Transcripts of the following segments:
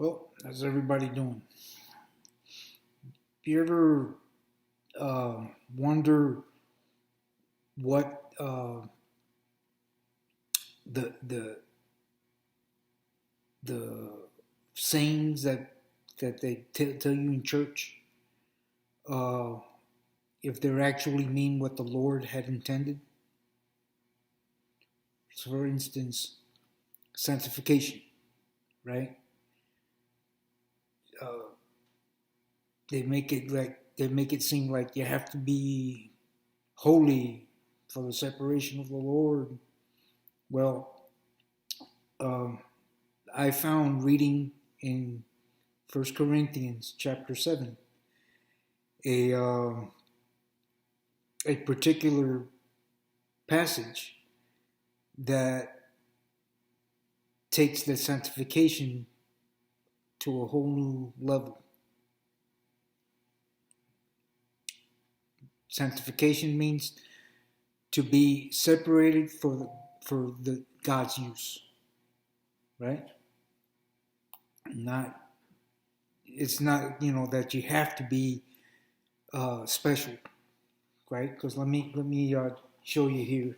Well, how's everybody doing? Do you ever wonder what the the sayings that they tell you in church, uh, if they actually mean what the Lord had intended? So, for instance, sanctification, right? Uh, they make it seem like you have to be holy for the separation of the Lord. Well, um, I found reading in First Corinthians chapter 7 a a particular passage that takes the sanctification to a whole new level. Sanctification means to be separated for the God's use, right? Not It's not that you have to be special, right? Because let me show you here.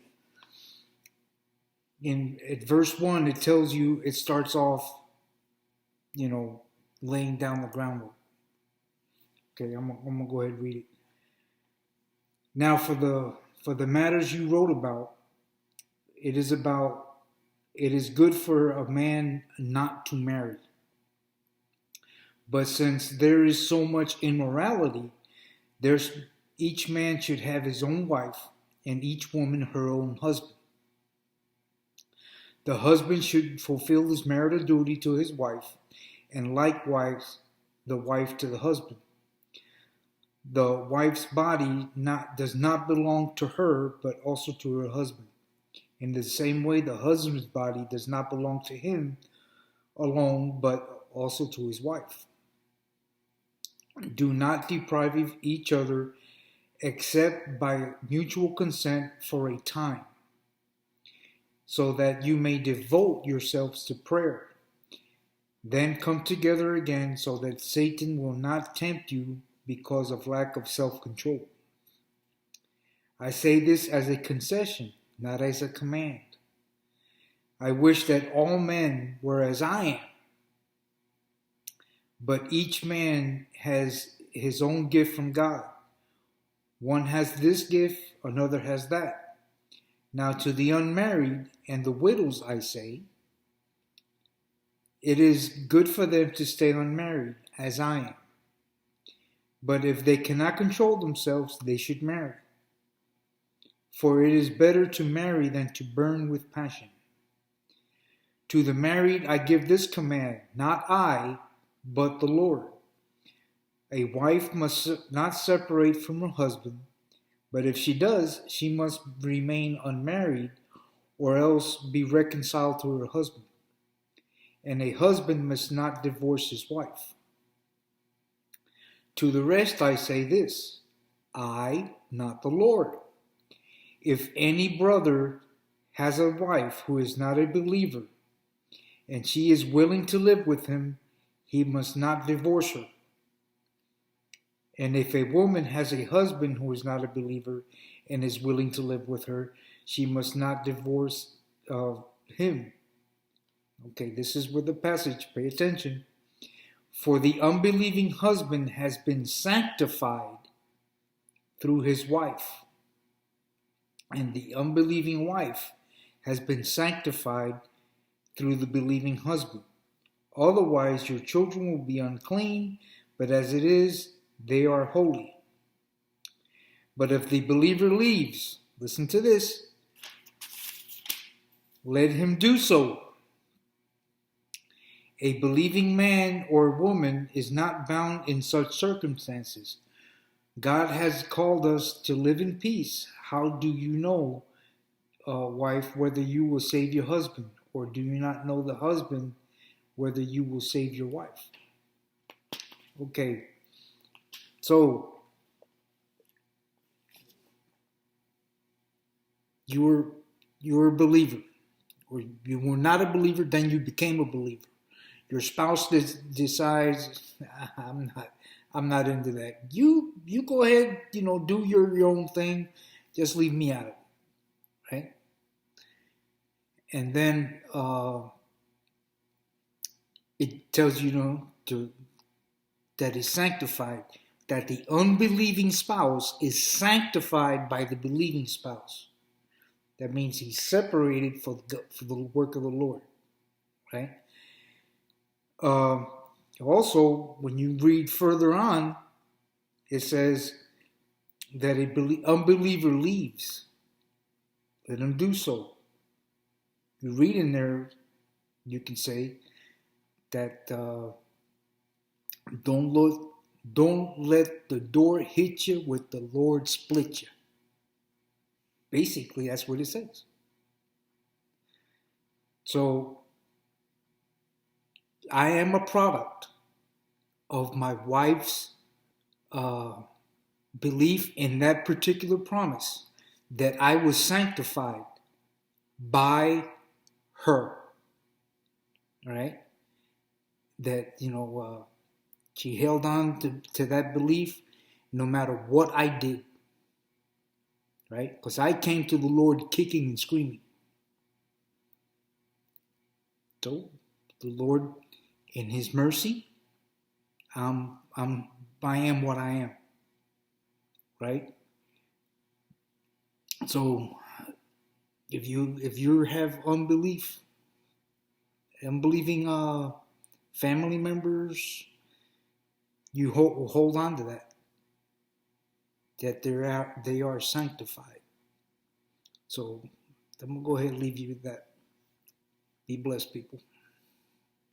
In at verse 1, it tells you, it starts off, you know, laying down the groundwork. Okay, I'm gonna go ahead and read it. Now, for the matters you wrote about, it is about it is good for a man not to marry. But since there is so much immorality, there's each man should have his own wife, and each woman her own husband. The husband should fulfill his marital duty to his wife, and likewise the wife to the husband. The wife's body does not belong to her, but also to her husband. In the same way, the husband's body does not belong to him alone, but also to his wife. Do not deprive each other except by mutual consent for a time, so that you may devote yourselves to prayer. Then come together again, so that Satan will not tempt you because of lack of self-control. I say this as a concession, not as a command. I wish that all men were as I am, but each man has his own gift from God. One has this gift, another has that. Now to the unmarried and the widows I say, it is good for them to stay unmarried, as I am. But if they cannot control themselves, they should marry. For it is better to marry than to burn with passion. To the married I give this command, not I, but the Lord. A wife must not separate from her husband, but if she does, she must remain unmarried or else be reconciled to her husband. And a husband must not divorce his wife. To the rest I say this, I, not the Lord. If any brother has a wife who is not a believer, and she is willing to live with him, he must not divorce her. And if a woman has a husband who is not a believer and is willing to live with her, she must not divorce him. Okay, this is where the passage, pay attention. For the unbelieving husband has been sanctified through his wife, and the unbelieving wife has been sanctified through the believing husband. Otherwise, your children will be unclean, but as it is, they are holy. But if the believer leaves, listen to this, let him do so. A believing man or woman is not bound in such circumstances. God has called us to live in peace. How do you know, wife, whether you will save your husband? Or do you not know, the husband, whether you will save your wife? Okay, so you're a believer, or you were not a believer, then you became a believer. Your spouse decides, I'm not into that. You go ahead, do your own thing. Just leave me out of it, right? And then it tells that is sanctified, that the unbelieving spouse is sanctified by the believing spouse. That means he's separated for the work of the Lord, right? Also, when you read further on, it says that an unbeliever leaves. Let him do so. You read in there, you can say that don't let the door hit you with the Lord split you. Basically, that's what it says. So I am a product of my wife's belief in that particular promise, that I was sanctified by her, right? That, she held on to that belief no matter what I did, right? Because I came to the Lord kicking and screaming. So the Lord, in His mercy, I am what I am, right? So if you have unbelieving family members, you hold on to that they are sanctified. So I'm gonna go ahead and leave you with that. Be blessed, people.